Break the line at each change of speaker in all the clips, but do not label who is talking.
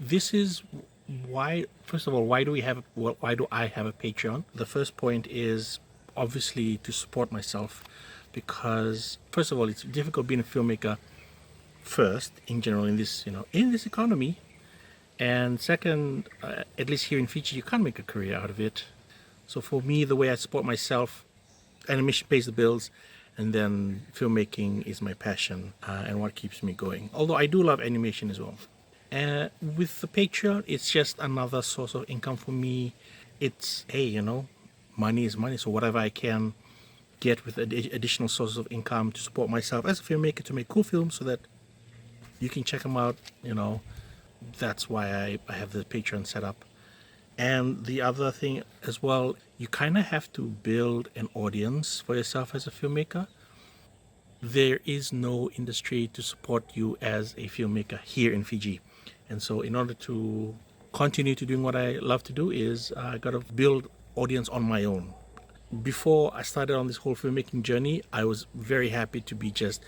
this is why, first of all, why do I have a Patreon? The first point is obviously to support myself, because first of all, it's difficult being a filmmaker first in general in this, in this economy. And second, at least here in Fiji, you can't make a career out of it. So for me, the way I support myself, animation pays the bills, and then filmmaking is my passion, and what keeps me going. Although I do love animation as well. With the Patreon, it's just another source of income for me. It's, hey, money is money. So whatever I can get with additional sources of income to support myself as a filmmaker, to make cool films so that you can check them out, that's why I have the Patreon set up. And the other thing as well, you kind of have to build an audience for yourself as a filmmaker. There is no industry to support you as a filmmaker here in Fiji. And so in order to continue to doing what I love to do is I got to build audience on my own. Before I started on this whole filmmaking journey, I was very happy to be just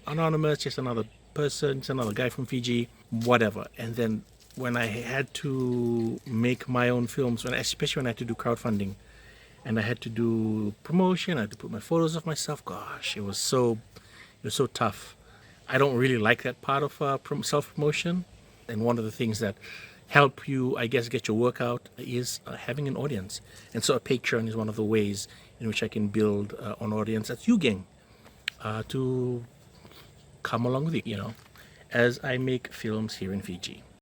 anonymous, just another person, just another guy from Fiji, whatever. And then when I had to make my own films, especially when I had to do crowdfunding and I had to do promotion, I had to put my photos of myself, gosh, it was so tough. I don't really like that part of self-promotion. And one of the things that help you, I guess, get your work out is having an audience. And so a Patreon is one of the ways in which I can build an audience at YouGang to come along with it, as I make films here in Fiji.